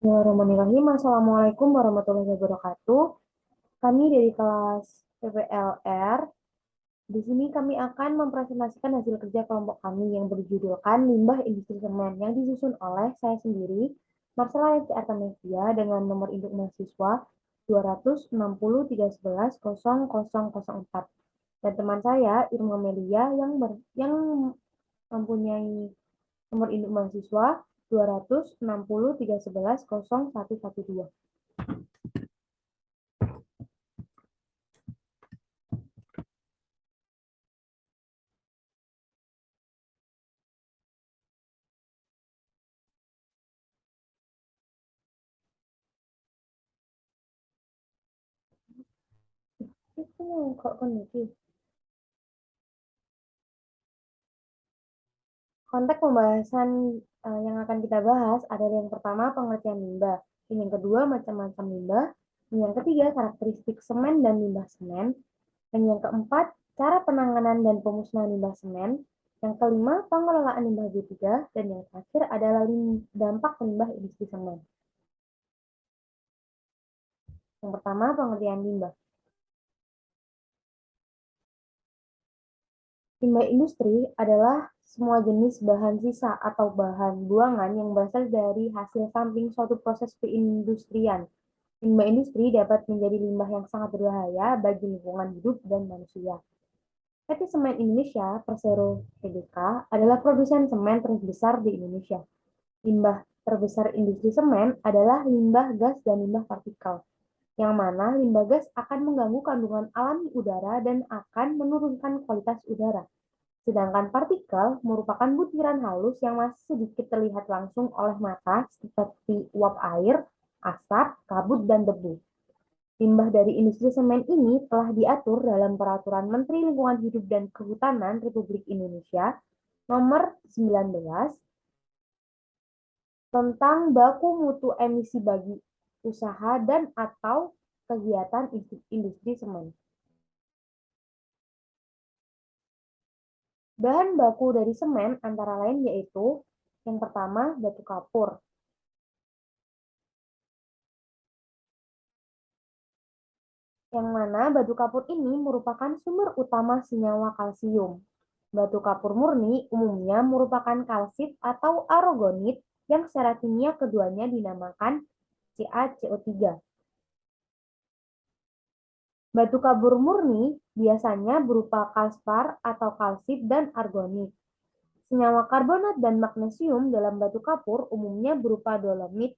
Bismillahirrahmanirrahim. Assalamualaikum warahmatullahi wabarakatuh. Kami dari kelas PPLR. Di sini kami akan mempresentasikan hasil kerja kelompok kami yang berjudulkan Limbah Industri Semen yang disusun oleh saya sendiri, Marcella Lesti Artamevia, dengan nomor induk mahasiswa 260.311.0004 dan teman saya Irma Melia yang mempunyai nomor induk mahasiswa 260.311.0112. Itu kok kondisi. Konteks pembahasan yang akan kita bahas adalah yang pertama pengertian limbah, yang kedua macam-macam limbah, yang ketiga karakteristik semen dan limbah semen, dan yang keempat cara penanganan dan pemusnahan limbah semen, yang kelima pengelolaan limbah B3, dan yang terakhir adalah dampak limbah industri semen. Yang pertama pengertian limbah. Limbah industri adalah semua jenis bahan sisa atau bahan buangan yang berasal dari hasil samping suatu proses perindustrian. Limbah industri dapat menjadi limbah yang sangat berbahaya bagi lingkungan hidup dan manusia. PT Semen Indonesia, Persero Tbk, adalah produsen semen terbesar di Indonesia. Limbah terbesar industri semen adalah limbah gas dan limbah partikel, yang mana limbah gas akan mengganggu kandungan alami udara dan akan menurunkan kualitas udara. Sedangkan partikel merupakan butiran halus yang masih sedikit terlihat langsung oleh mata seperti uap air, asap, kabut, dan debu. Limbah dari industri semen ini telah diatur dalam Peraturan Menteri Lingkungan Hidup dan Kehutanan Republik Indonesia Nomor 19 tentang baku mutu emisi bagi usaha dan atau kegiatan industri semen. Bahan baku dari semen antara lain yaitu yang pertama batu kapur. Yang mana batu kapur ini merupakan sumber utama senyawa kalsium. Batu kapur murni umumnya merupakan kalsit atau aragonit yang secara kimia keduanya dinamakan CaCO3. Batu kapur murni biasanya berupa kalspar atau kalsit dan argonit. Senyawa karbonat dan magnesium dalam batu kapur umumnya berupa dolomit.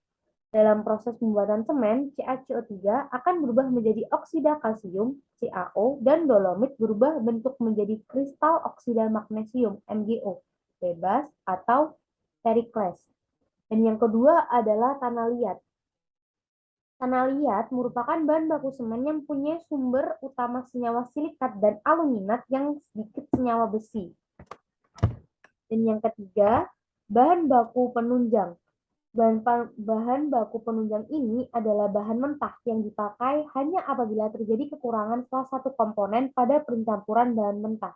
Dalam proses pembuatan semen, CaCO3 akan berubah menjadi oksida kalsium, CaO, dan dolomit berubah bentuk menjadi kristal oksida magnesium, MgO, bebas atau perikles. Dan yang kedua adalah tanah liat. Tanah liat merupakan bahan baku semen yang punya sumber utama senyawa silikat dan aluminat yang sedikit senyawa besi. Dan yang ketiga, bahan baku penunjang. Bahan baku penunjang ini adalah bahan mentah yang dipakai hanya apabila terjadi kekurangan salah satu komponen pada pencampuran bahan mentah.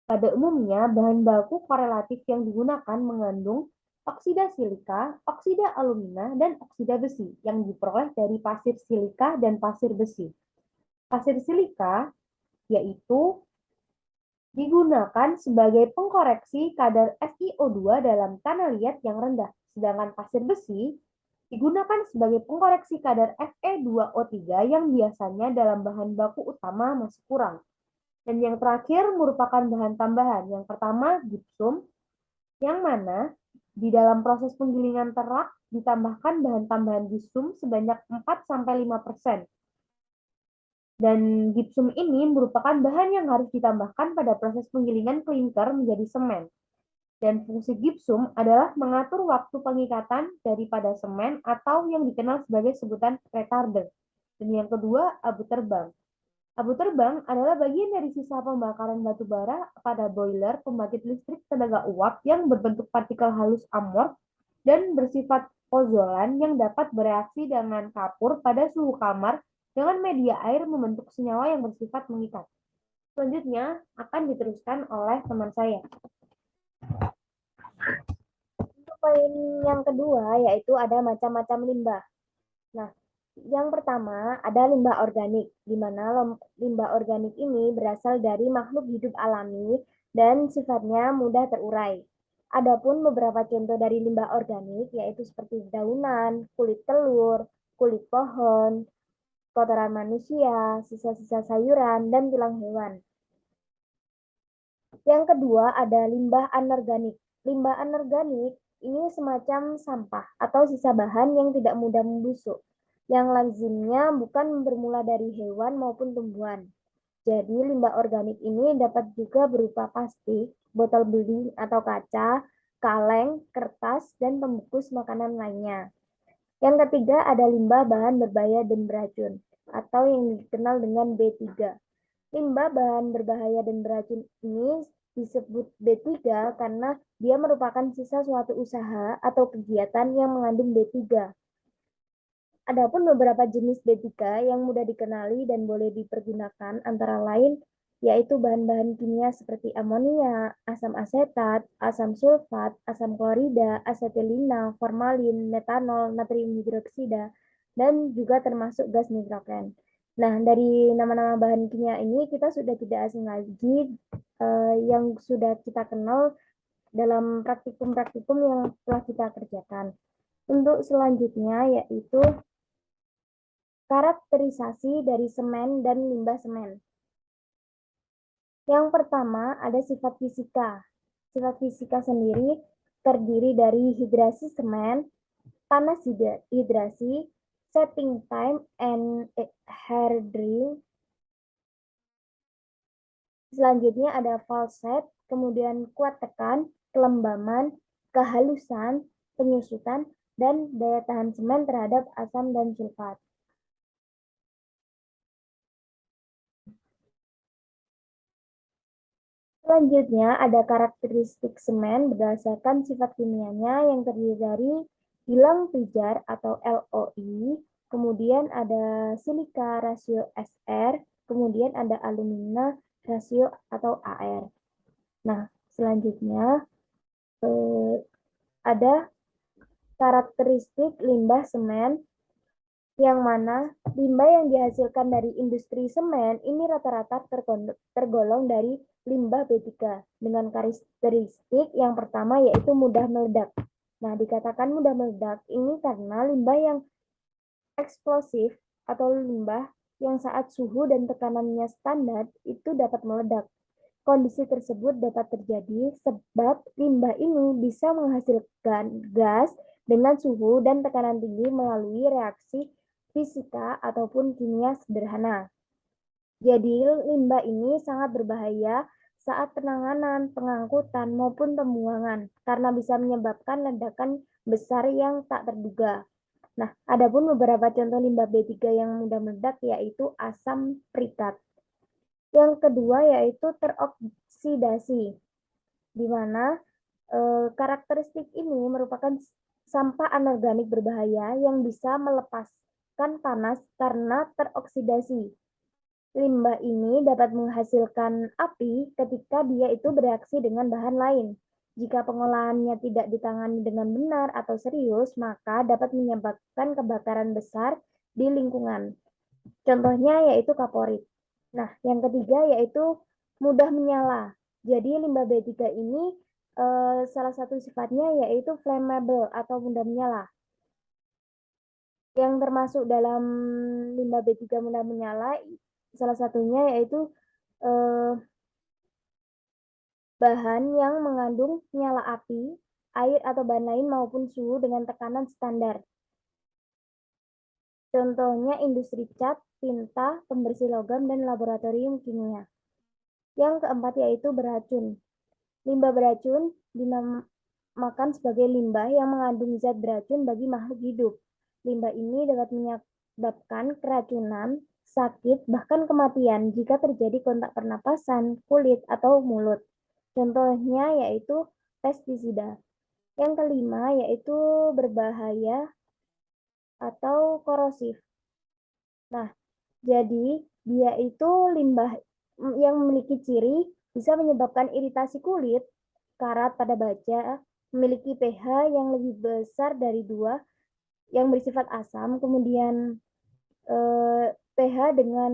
Pada umumnya, bahan baku korelatif yang digunakan mengandung oksida silika, oksida alumina, dan oksida besi yang diperoleh dari pasir silika dan pasir besi. Pasir silika yaitu digunakan sebagai pengkoreksi kadar FiO2 dalam tanah liat yang rendah, sedangkan pasir besi digunakan sebagai pengkoreksi kadar Fe2O3 yang biasanya dalam bahan baku utama masih kurang. Dan yang terakhir merupakan bahan tambahan. Yang pertama gipsum, yang mana di dalam proses penggilingan terak ditambahkan bahan tambahan gipsum sebanyak 4-5%. Dan gipsum ini merupakan bahan yang harus ditambahkan pada proses penggilingan klinker menjadi semen. Dan fungsi gipsum adalah mengatur waktu pengikatan daripada semen atau yang dikenal sebagai sebutan retarder. Dan yang kedua, abu terbang. Abu terbang adalah bagian dari sisa pembakaran batu bara pada boiler pembangkit listrik tenaga uap yang berbentuk partikel halus amorf dan bersifat pozolan yang dapat bereaksi dengan kapur pada suhu kamar dengan media air membentuk senyawa yang bersifat mengikat. Selanjutnya akan diteruskan oleh teman saya. Untuk poin yang kedua yaitu ada macam-macam limbah. Nah, yang pertama ada limbah organik, di mana limbah organik ini berasal dari makhluk hidup alami dan sifatnya mudah terurai. Adapun beberapa contoh dari limbah organik yaitu seperti daunan, kulit telur, kulit pohon, kotoran manusia, sisa-sisa sayuran, dan tulang hewan. Yang kedua ada limbah anorganik. Limbah anorganik ini semacam sampah atau sisa bahan yang tidak mudah membusuk, yang lazimnya bukan bermula dari hewan maupun tumbuhan. Jadi limbah organik ini dapat juga berupa plastik, botol beling atau kaca, kaleng, kertas, dan pembungkus makanan lainnya. Yang ketiga ada limbah bahan berbahaya dan beracun atau yang dikenal dengan B3. Limbah bahan berbahaya dan beracun ini disebut B3 karena dia merupakan sisa suatu usaha atau kegiatan yang mengandung B3. Adapun beberapa jenis B3 yang mudah dikenali dan boleh dipergunakan antara lain yaitu bahan-bahan kimia seperti amonia, asam asetat, asam sulfat, asam klorida, asetilina, formalin, metanol, natrium hidroksida, dan juga termasuk gas nitrogen. Nah, dari nama-nama bahan kimia ini kita sudah tidak asing lagi yang sudah kita kenal dalam praktikum-praktikum yang telah kita kerjakan. Untuk selanjutnya yaitu karakterisasi dari semen dan limbah semen. Yang pertama ada sifat fisika. Sifat fisika sendiri terdiri dari hidrasi semen, panas hidrasi, setting time, and hardening. Selanjutnya ada falset, kemudian kuat tekan, kelembaman, kehalusan, penyusutan, dan daya tahan semen terhadap asam dan sulfat. Selanjutnya ada karakteristik semen berdasarkan sifat kimianya yang terdiri dari bilang pijar atau LOI, kemudian ada silika rasio SR, kemudian ada alumina rasio atau AR. Nah, selanjutnya ada karakteristik limbah semen yang mana limbah yang dihasilkan dari industri semen ini rata-rata tergolong dari limbah B3 dengan karakteristik yang pertama yaitu mudah meledak. Nah, dikatakan mudah meledak ini karena limbah yang eksplosif atau limbah yang saat suhu dan tekanannya standar itu dapat meledak. Kondisi tersebut dapat terjadi sebab limbah ini bisa menghasilkan gas dengan suhu dan tekanan tinggi melalui reaksi fisika ataupun kimia sederhana. Jadi limbah ini sangat berbahaya saat penanganan, pengangkutan, maupun pembuangan karena bisa menyebabkan ledakan besar yang tak terduga. Nah, adapun beberapa contoh limbah B3 yang mudah meledak yaitu asam prikat. Yang kedua yaitu teroksidasi, di mana karakteristik ini merupakan sampah anorganik berbahaya yang bisa melepaskan panas karena teroksidasi. Limbah ini dapat menghasilkan api ketika dia itu bereaksi dengan bahan lain. Jika pengolahannya tidak ditangani dengan benar atau serius, maka dapat menyebabkan kebakaran besar di lingkungan. Contohnya yaitu kaporit. Nah, yang ketiga yaitu mudah menyala. Jadi limbah B3 ini salah satu sifatnya yaitu flammable atau mudah menyala. Yang termasuk dalam limbah B3 mudah menyala salah satunya yaitu bahan yang mengandung nyala api, air atau bahan lain maupun suhu dengan tekanan standar. Contohnya industri cat, tinta, pembersih logam, dan laboratorium kimia. Yang keempat yaitu beracun. Limbah beracun dinamakan sebagai limbah yang mengandung zat beracun bagi makhluk hidup. Limbah ini dapat menyebabkan keracunan, sakit, bahkan kematian jika terjadi kontak pernapasan, kulit, atau mulut. Contohnya yaitu pestisida. Yang kelima yaitu berbahaya atau korosif. Nah, jadi dia itu limbah yang memiliki ciri bisa menyebabkan iritasi kulit, karat pada baja, memiliki pH yang lebih besar dari 2 yang bersifat asam, kemudian pH dengan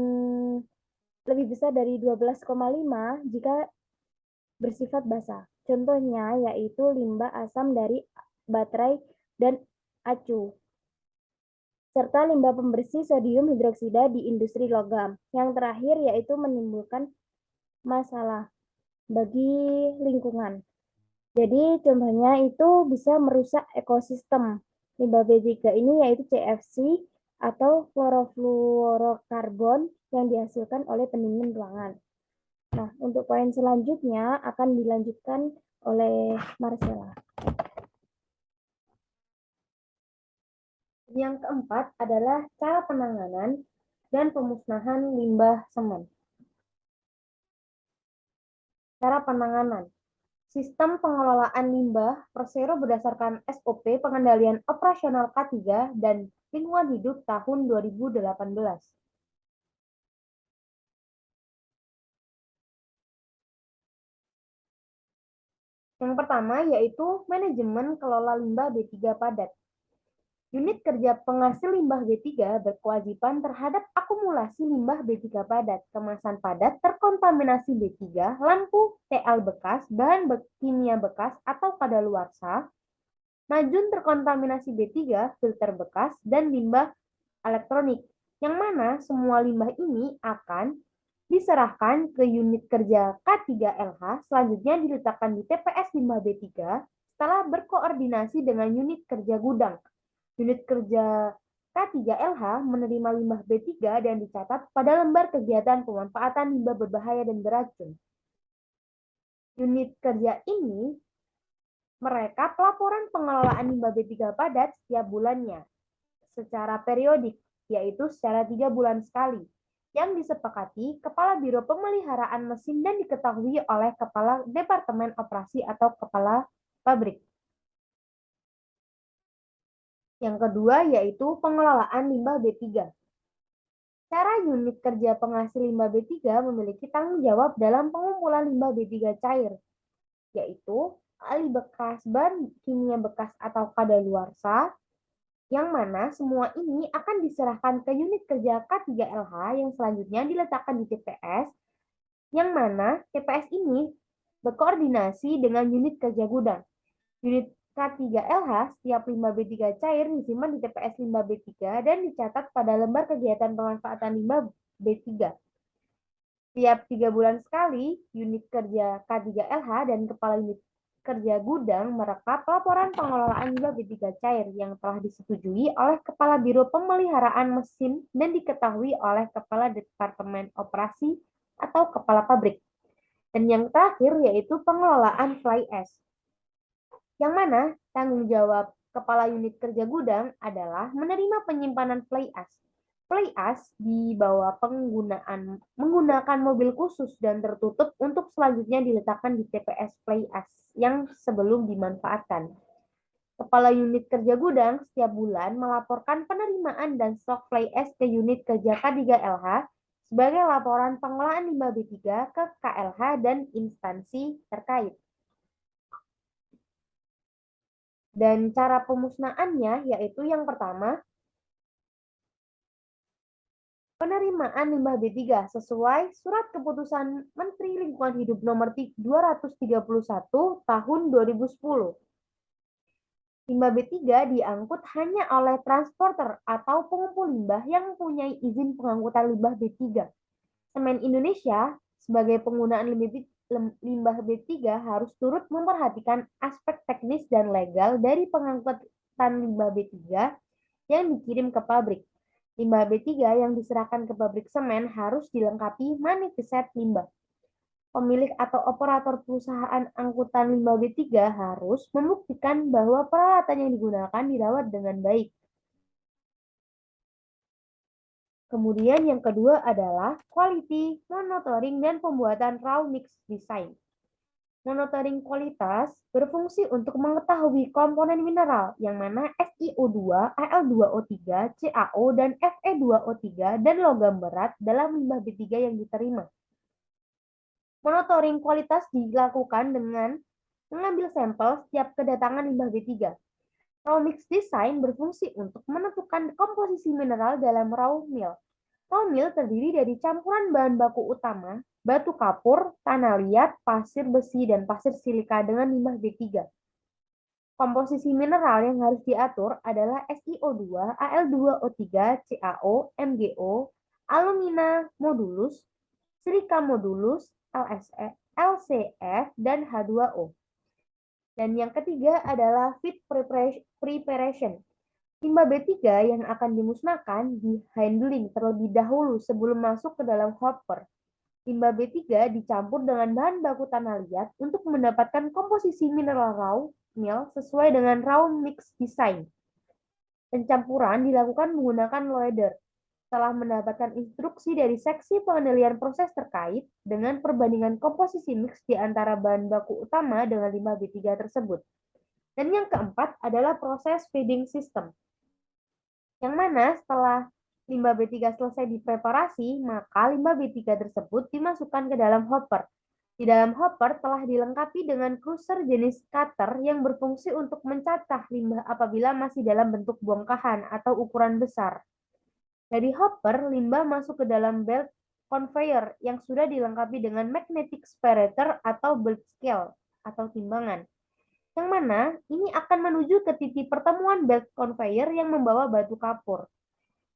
lebih besar dari 12,5 jika bersifat basah. Contohnya yaitu limbah asam dari baterai dan acu, serta limbah pembersih sodium hidroksida di industri logam. Yang terakhir yaitu menimbulkan masalah bagi lingkungan. Jadi contohnya itu bisa merusak ekosistem. Limbah B3 ini yaitu CFC atau klorofluorokarbon yang dihasilkan oleh pendingin ruangan. Nah, untuk poin selanjutnya akan dilanjutkan oleh Marcella. Yang keempat adalah cara penanganan dan pemusnahan limbah semen. Cara penanganan. Sistem pengelolaan limbah Persero berdasarkan SOP Pengendalian Operasional K3 dan Lingkungan Hidup tahun 2018. Yang pertama yaitu manajemen kelola limbah B3 padat. Unit kerja penghasil limbah B3 berkewajiban terhadap akumulasi limbah B3 padat, kemasan padat, terkontaminasi B3, lampu TL bekas, bahan kimia bekas atau kadaluarsa, majun terkontaminasi B3, filter bekas, dan limbah elektronik, yang mana semua limbah ini akan diserahkan ke unit kerja K3LH, selanjutnya diletakkan di TPS limbah B3 setelah berkoordinasi dengan unit kerja gudang. Unit kerja K3LH menerima limbah B3 dan dicatat pada lembar kegiatan pemanfaatan limbah berbahaya dan beracun. Unit kerja ini merekap laporan pengelolaan limbah B3 padat setiap bulannya secara periodik, yaitu secara 3 bulan sekali, yang disepakati Kepala Biro Pemeliharaan Mesin dan diketahui oleh Kepala Departemen Operasi atau Kepala Pabrik. Yang kedua yaitu pengelolaan limbah B3. Cara unit kerja penghasil limbah B3 memiliki tanggung jawab dalam pengumpulan limbah B3 cair, yaitu alih bekas, bahan kimia bekas atau kadaluarsa, yang mana semua ini akan diserahkan ke unit kerja K3LH yang selanjutnya diletakkan di TPS, yang mana TPS ini berkoordinasi dengan unit kerja gudang. Unit K3LH, setiap limbah B3 cair disimpan di TPS limbah B3 dan dicatat pada lembar kegiatan pemanfaatan limbah B3. Tiap 3 bulan sekali, unit kerja K3LH dan kepala unit kerja gudang merekap laporan pengelolaan limbah B3 cair yang telah disetujui oleh Kepala Biro Pemeliharaan Mesin dan diketahui oleh Kepala Departemen Operasi atau Kepala Pabrik. Dan yang terakhir yaitu pengelolaan fly ash, yang mana tanggung jawab Kepala Unit Kerja Gudang adalah menerima penyimpanan fly ash. Fly ash dibawa menggunakan mobil khusus dan tertutup untuk selanjutnya diletakkan di TPS fly ash yang sebelum dimanfaatkan. Kepala Unit Kerja Gudang setiap bulan melaporkan penerimaan dan stok fly ash ke unit kerja K3LH sebagai laporan pengelolaan limbah B3 ke KLH dan instansi terkait. Dan cara pemusnahannya yaitu yang pertama, penerimaan limbah B3 sesuai Surat Keputusan Menteri Lingkungan Hidup Nomor 231 Tahun 2010. Limbah B3 diangkut hanya oleh transporter atau pengumpul limbah yang mempunyai izin pengangkutan limbah B3. Semen Indonesia sebagai penggunaan limbah B3 harus turut memperhatikan aspek teknis dan legal dari pengangkutan limbah B3 yang dikirim ke pabrik. Limbah B3 yang diserahkan ke pabrik semen harus dilengkapi manifest limbah. Pemilik atau operator perusahaan angkutan limbah B3 harus membuktikan bahwa peralatan yang digunakan dirawat dengan baik. Kemudian yang kedua adalah quality monitoring dan pembuatan raw mix design. Monitoring kualitas berfungsi untuk mengetahui komponen mineral yang mana SiO2, Al2O3, CaO, dan Fe2O3 dan logam berat dalam limbah B3 yang diterima. Monitoring kualitas dilakukan dengan mengambil sampel setiap kedatangan limbah B3. Raw mix design berfungsi untuk menentukan komposisi mineral dalam raw mill. Raw mill terdiri dari campuran bahan baku utama, batu kapur, tanah liat, pasir besi, dan pasir silika dengan limbah B3. Komposisi mineral yang harus diatur adalah SiO2, Al2O3, CaO, MgO, alumina modulus, silika modulus, LCF, dan H2O. Dan yang ketiga adalah feed preparation. Limbah B3 yang akan dimusnahkan di handling terlebih dahulu sebelum masuk ke dalam hopper. Limbah B3 dicampur dengan bahan baku tanah liat untuk mendapatkan komposisi mineral raw mill sesuai dengan raw mix design. Pencampuran dilakukan menggunakan loader. Setelah mendapatkan instruksi dari seksi pengendalian proses terkait dengan perbandingan komposisi mix di antara bahan baku utama dengan limbah B3 tersebut. Dan yang keempat adalah proses feeding system. Yang mana setelah limbah B3 selesai dipreparasi, maka limbah B3 tersebut dimasukkan ke dalam hopper. Di dalam hopper telah dilengkapi dengan crusher jenis cutter yang berfungsi untuk mencacah limbah apabila masih dalam bentuk bongkahan atau ukuran besar. Dari hopper, limbah masuk ke dalam belt conveyor yang sudah dilengkapi dengan magnetic separator atau belt scale atau timbangan. Yang mana ini akan menuju ke titik pertemuan belt conveyor yang membawa batu kapur.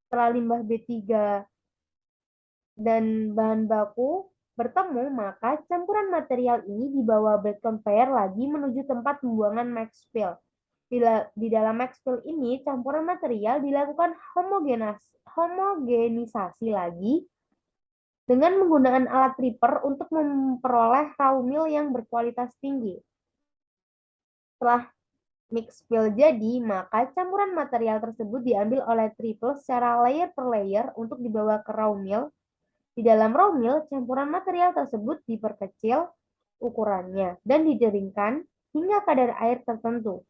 Setelah limbah B3 dan bahan baku bertemu, maka campuran material ini dibawa belt conveyor lagi menuju tempat pembuangan max fill. Di dalam max fill ini, campuran material dilakukan homogenisasi lagi dengan menggunakan alat tripper untuk memperoleh raw mill yang berkualitas tinggi. Setelah mix fill jadi, maka campuran material tersebut diambil oleh tripper secara layer per layer untuk dibawa ke raw mill. Di dalam raw mill, campuran material tersebut diperkecil ukurannya dan dikeringkan hingga kadar air tertentu.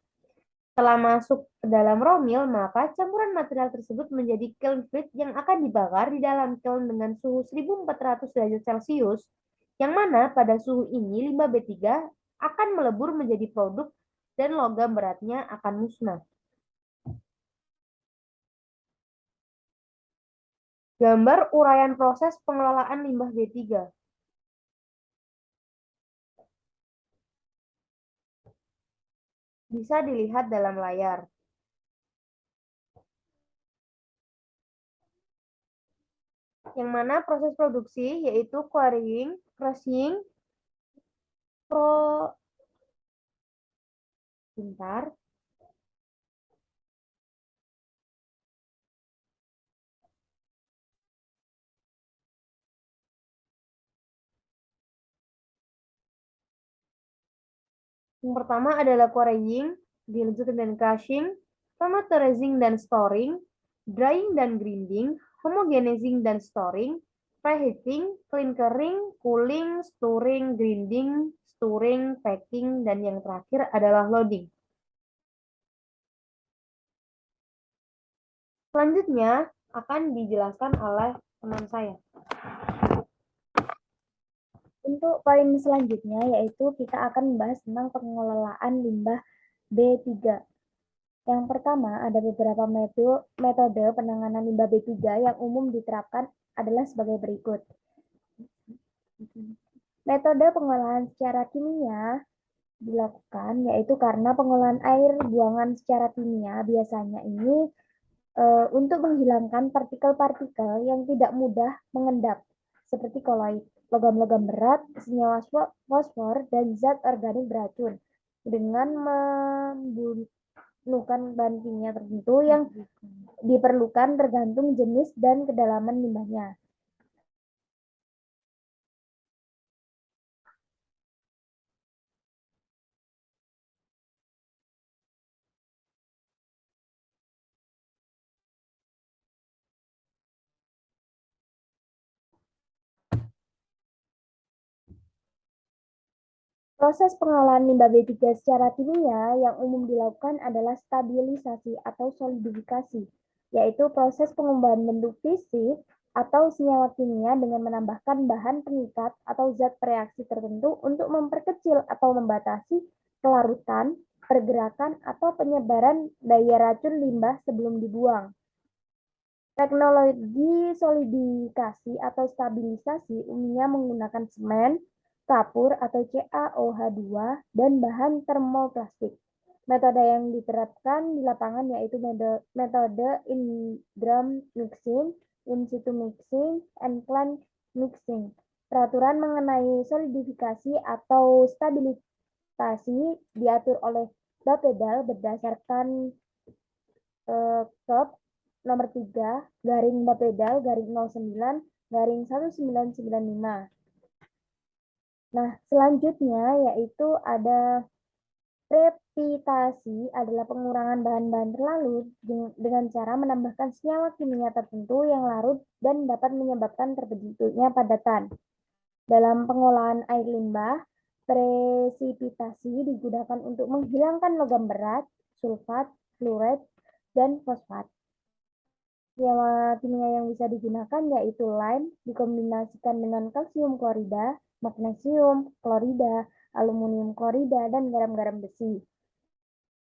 Setelah masuk ke dalam raw mill, maka campuran material tersebut menjadi kiln feed yang akan dibakar di dalam kiln dengan suhu 1400 derajat Celcius, yang mana pada suhu ini limbah B3 akan melebur menjadi produk dan logam beratnya akan musnah. Gambar uraian proses pengelolaan limbah B3. Bisa dilihat dalam layar. Yang mana proses produksi yaitu quarrying, crushing, bentar. Yang pertama adalah quarrying, dilanjutkan dengan crushing, tomaterizing dan storing, drying dan grinding, homogenizing dan storing, preheating, clinkering, cooling, stirring, grinding, stirring, packing, dan yang terakhir adalah loading. Selanjutnya akan dijelaskan oleh teman saya. Untuk poin selanjutnya yaitu kita akan membahas tentang pengelolaan limbah B3. Yang pertama, ada beberapa metode penanganan limbah B3 yang umum diterapkan adalah sebagai berikut. Metode pengolahan secara kimia dilakukan yaitu karena pengolahan air buangan secara kimia biasanya ini untuk menghilangkan partikel-partikel yang tidak mudah mengendap seperti koloid, logam-logam berat, senyawa fosfor, dan zat organik beracun dengan membunuhkan bahan kimia tertentu yang diperlukan tergantung jenis dan kedalaman limbahnya. Proses pengolahan limbah B3 secara kimia yang umum dilakukan adalah stabilisasi atau solidifikasi, yaitu proses pengubahan bentuk fisik atau senyawa kimia dengan menambahkan bahan pengikat atau zat bereaksi tertentu untuk memperkecil atau membatasi kelarutan, pergerakan, atau penyebaran daya racun limbah sebelum dibuang. Teknologi solidifikasi atau stabilisasi umumnya menggunakan semen, kapur atau CaOH2, dan bahan termoplastik. Metode yang diterapkan di lapangan yaitu metode in-drum mixing, in-situ mixing, and plant mixing. Peraturan mengenai solidifikasi atau stabilisasi diatur oleh Bapedal berdasarkan KEP nomor 3 garing Bapedal garing 09 garing 1995. Nah, selanjutnya yaitu ada previtasi adalah pengurangan bahan-bahan terlarut dengan cara menambahkan senyawa kimia tertentu yang larut dan dapat menyebabkan terbentuknya padatan. Dalam pengolahan air limbah, presipitasi digunakan untuk menghilangkan logam berat, sulfat, fluorid, dan fosfat. Senyawa kimia yang bisa digunakan yaitu lime dikombinasikan dengan kalsium klorida, magnesium klorida, aluminium klorida, dan garam-garam besi.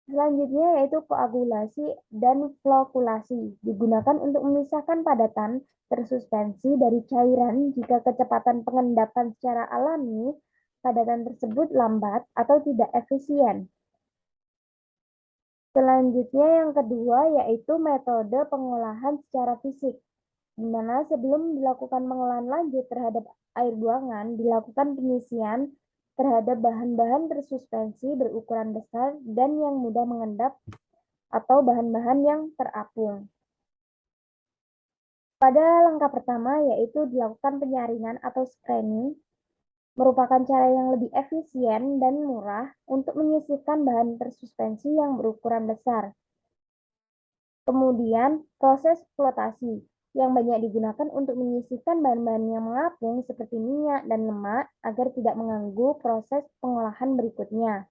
Selanjutnya yaitu koagulasi dan flokulasi, digunakan untuk memisahkan padatan tersuspensi dari cairan jika kecepatan pengendapan secara alami padatan tersebut lambat atau tidak efisien. Selanjutnya yang kedua yaitu metode pengolahan secara fisik, di mana sebelum dilakukan pengolahan lanjut terhadap air buangan, dilakukan penyisian terhadap bahan-bahan tersuspensi berukuran besar dan yang mudah mengendap atau bahan-bahan yang terapung. Pada langkah pertama yaitu dilakukan penyaringan atau screening, merupakan cara yang lebih efisien dan murah untuk menyisihkan bahan tersuspensi yang berukuran besar. Kemudian, proses flotasi yang banyak digunakan untuk menyisihkan bahan-bahan yang mengapung seperti minyak dan lemak agar tidak mengganggu proses pengolahan berikutnya,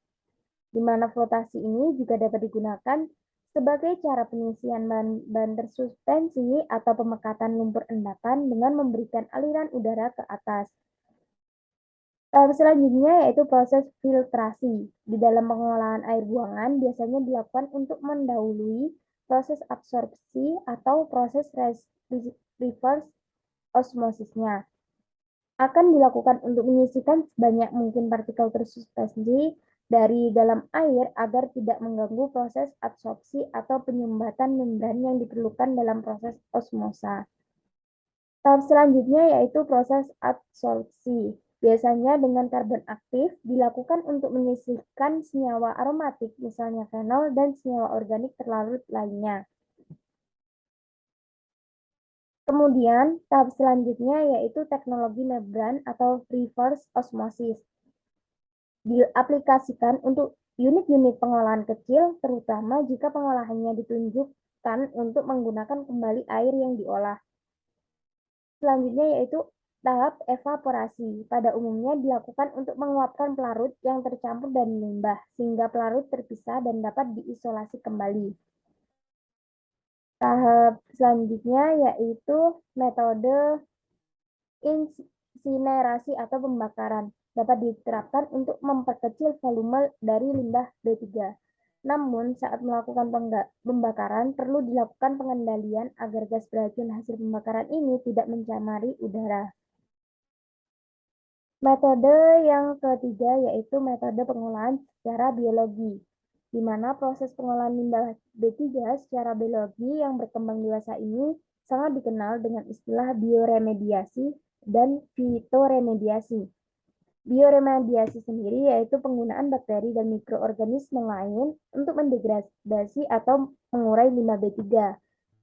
di mana flotasi ini juga dapat digunakan sebagai cara penyisian bahan-bahan tersuspensi atau pemekatan lumpur endapan dengan memberikan aliran udara ke atas. Selanjutnya yaitu proses filtrasi. Di dalam pengolahan air buangan biasanya dilakukan untuk mendahului proses absorpsi atau proses reverse osmosisnya. Akan dilakukan untuk menyisihkan sebanyak mungkin partikel tersuspensi dari dalam air agar tidak mengganggu proses absorpsi atau penyumbatan membran yang diperlukan dalam proses osmosa. Tahap selanjutnya yaitu proses adsorpsi. Biasanya dengan karbon aktif dilakukan untuk menyisihkan senyawa aromatik, misalnya fenol, dan senyawa organik terlarut lainnya. Kemudian, tahap selanjutnya yaitu teknologi membran atau reverse osmosis. Diaplikasikan untuk unit-unit pengolahan kecil, terutama jika pengolahannya ditunjukkan untuk menggunakan kembali air yang diolah. Selanjutnya yaitu tahap evaporasi. Pada umumnya dilakukan untuk menguapkan pelarut yang tercampur dan limbah, sehingga pelarut terpisah dan dapat diisolasi kembali. Tahap selanjutnya yaitu metode insinerasi atau pembakaran. Dapat diterapkan untuk memperkecil volume dari limbah B3. Namun, saat melakukan pembakaran, perlu dilakukan pengendalian agar gas beracun hasil pembakaran ini tidak mencemari udara. Metode yang ketiga yaitu metode pengolahan secara biologi, di mana proses pengolahan limbah B3 secara biologi yang berkembang dewasa ini sangat dikenal dengan istilah bioremediasi dan fitoremediasi. Bioremediasi sendiri yaitu penggunaan bakteri dan mikroorganisme lain untuk mendegradasi atau mengurai limbah B3.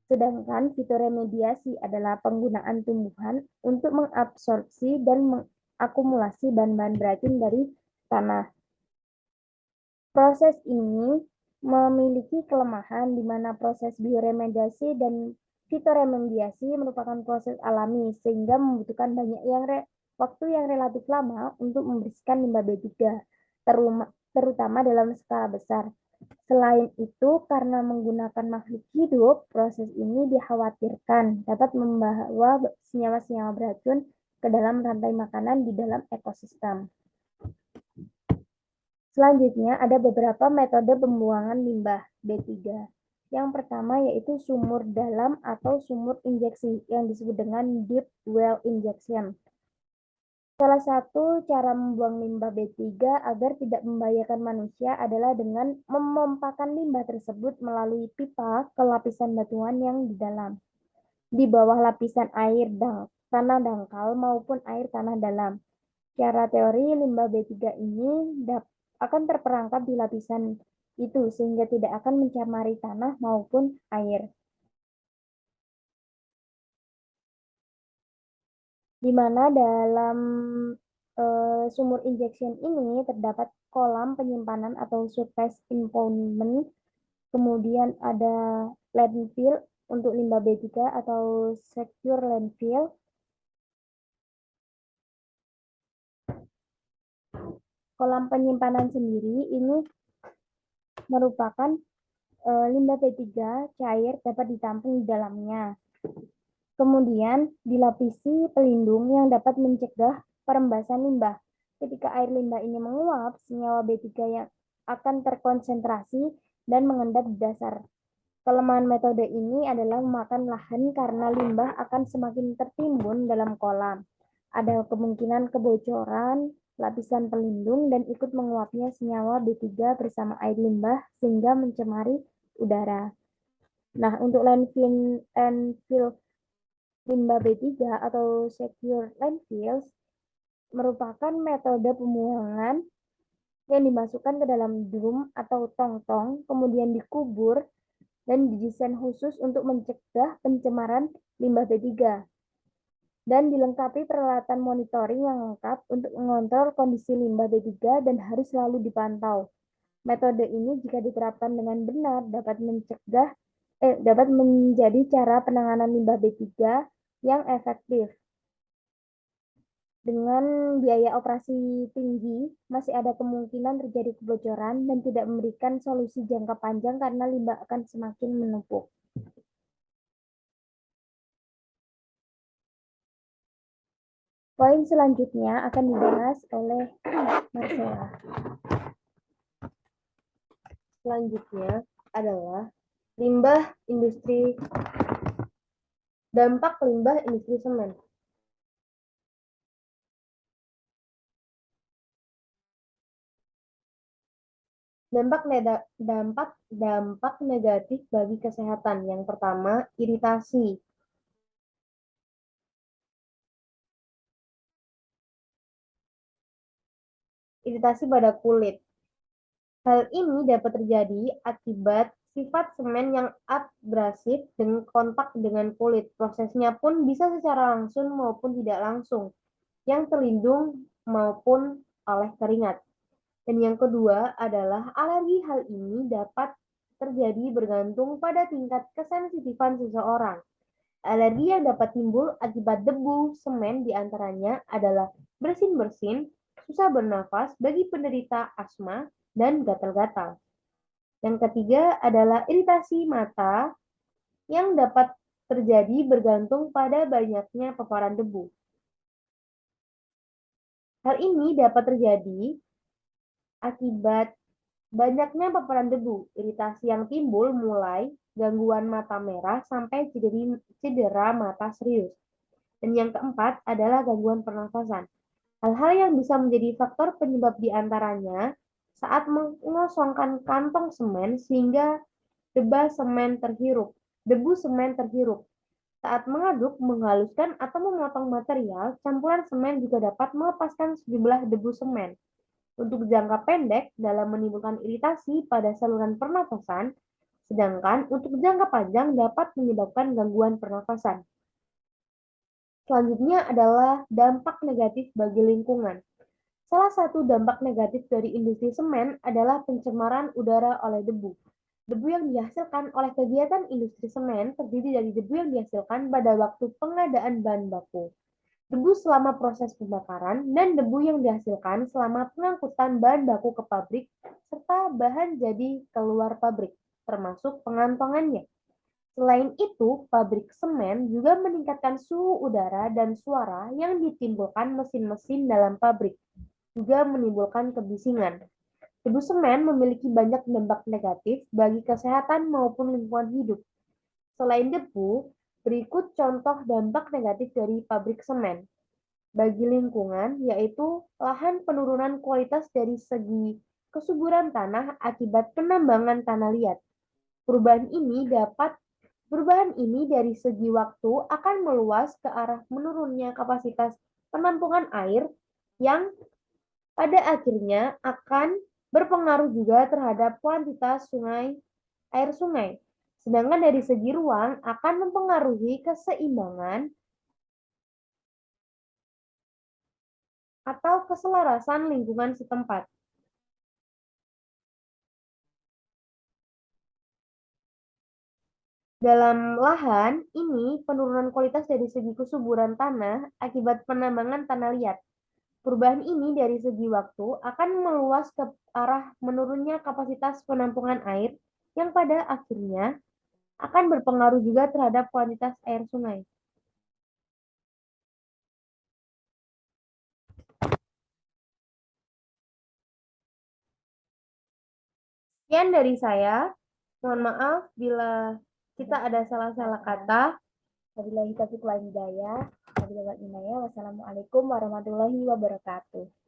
Sedangkan fitoremediasi adalah penggunaan tumbuhan untuk mengabsorpsi dan mengakumulasi bahan-bahan beracun dari tanah. Proses ini memiliki kelemahan di mana proses bioremediasi dan fitoremediasi merupakan proses alami sehingga membutuhkan banyak waktu yang relatif lama untuk membersihkan limbah B3, terutama dalam skala besar. Selain itu, karena menggunakan makhluk hidup, proses ini dikhawatirkan dapat membawa senyawa-senyawa beracun ke dalam rantai makanan di dalam ekosistem. Selanjutnya ada beberapa metode pembuangan limbah B3. Yang pertama yaitu sumur dalam atau sumur injeksi yang disebut dengan deep well injection. Salah satu cara membuang limbah B3 agar tidak membahayakan manusia adalah dengan memompakan limbah tersebut melalui pipa ke lapisan batuan yang di dalam, di bawah lapisan air tanah dangkal maupun air tanah dalam. Secara teori, limbah B3 ini akan terperangkap di lapisan itu sehingga tidak akan mencemari tanah maupun air. Di mana dalam sumur injection ini terdapat kolam penyimpanan atau surface impoundment, kemudian ada landfill untuk limbah B3 atau secure landfill. Kolam penyimpanan sendiri ini merupakan limbah B3 cair dapat ditampung di dalamnya. Kemudian dilapisi pelindung yang dapat mencegah perembasan limbah. Ketika air limbah ini menguap, senyawa B3 yang akan terkonsentrasi dan mengendap di dasar. Kelemahan metode ini adalah memakan lahan karena limbah akan semakin tertimbun dalam kolam. Ada kemungkinan kebocoran lapisan pelindung dan ikut menguapnya senyawa B3 bersama air limbah sehingga mencemari udara. Nah, untuk landfill limbah B3 atau secure landfills merupakan metode pembuangan yang dimasukkan ke dalam drum atau tong-tong, kemudian dikubur dan didesain khusus untuk mencegah pencemaran limbah B3 dan dilengkapi peralatan monitoring yang lengkap untuk mengontrol kondisi limbah B3 dan harus selalu dipantau. Metode ini jika diterapkan dengan benar dapat menjadi cara penanganan limbah B3 yang efektif. Dengan biaya operasi tinggi, masih ada kemungkinan terjadi kebocoran dan tidak memberikan solusi jangka panjang karena limbah akan semakin menumpuk. Poin selanjutnya akan dibahas oleh Marcella. Selanjutnya adalah dampak limbah industri semen. Dampak negatif bagi kesehatan. Yang pertama, iritasi. Iritasi pada kulit. Hal ini dapat terjadi akibat sifat semen yang abrasif dan kontak dengan kulit. Prosesnya pun bisa secara langsung maupun tidak langsung, yang terlindung maupun oleh keringat. Dan yang kedua adalah alergi. Hal ini dapat terjadi bergantung pada tingkat kesensitifan seseorang. Alergi yang dapat timbul akibat debu semen diantaranya adalah bersin-bersin, susah bernafas bagi penderita asma, dan gatal-gatal. Yang ketiga adalah iritasi mata yang dapat terjadi bergantung pada banyaknya paparan debu. Hal ini dapat terjadi akibat banyaknya paparan debu. Iritasi yang timbul mulai gangguan mata merah sampai cedera mata serius. Dan yang keempat adalah gangguan pernafasan. Hal-hal yang bisa menjadi faktor penyebab diantaranya saat mengosongkan kantong semen sehingga debu semen terhirup. Saat mengaduk, menghaluskan, atau memotong material, campuran semen juga dapat melepaskan sejumlah debu semen. Untuk jangka pendek dalam menimbulkan iritasi pada saluran pernafasan, sedangkan untuk jangka panjang dapat menyebabkan gangguan pernafasan. Selanjutnya adalah dampak negatif bagi lingkungan. Salah satu dampak negatif dari industri semen adalah pencemaran udara oleh debu. Debu yang dihasilkan oleh kegiatan industri semen terdiri dari debu yang dihasilkan pada waktu pengadaan bahan baku, debu selama proses pembakaran, dan debu yang dihasilkan selama pengangkutan bahan baku ke pabrik, serta bahan jadi keluar pabrik, termasuk pengantongannya. Selain itu, pabrik semen juga meningkatkan suhu udara dan suara yang ditimbulkan mesin-mesin dalam pabrik, juga menimbulkan kebisingan. Debu semen memiliki banyak dampak negatif bagi kesehatan maupun lingkungan hidup. Selain debu, berikut contoh dampak negatif dari pabrik semen bagi lingkungan, yaitu lahan penurunan kualitas dari segi kesuburan tanah akibat penambangan tanah liat. Perubahan ini dari segi waktu akan meluas ke arah menurunnya kapasitas penampungan air yang pada akhirnya akan berpengaruh juga terhadap kuantitas air sungai. Sedangkan dari segi ruang akan mempengaruhi keseimbangan atau keselarasan lingkungan setempat. Dalam lahan, ini penurunan kualitas dari segi kesuburan tanah akibat penambangan tanah liat. Perubahan ini dari segi waktu akan meluas ke arah menurunnya kapasitas penampungan air yang pada akhirnya akan berpengaruh juga terhadap kuantitas air sungai. Sekian dari saya. Mohon maaf bila kita ada salah-salah kata. Wabillahi taufiq wal hidayah. Wassalamualaikum warahmatullahi wabarakatuh.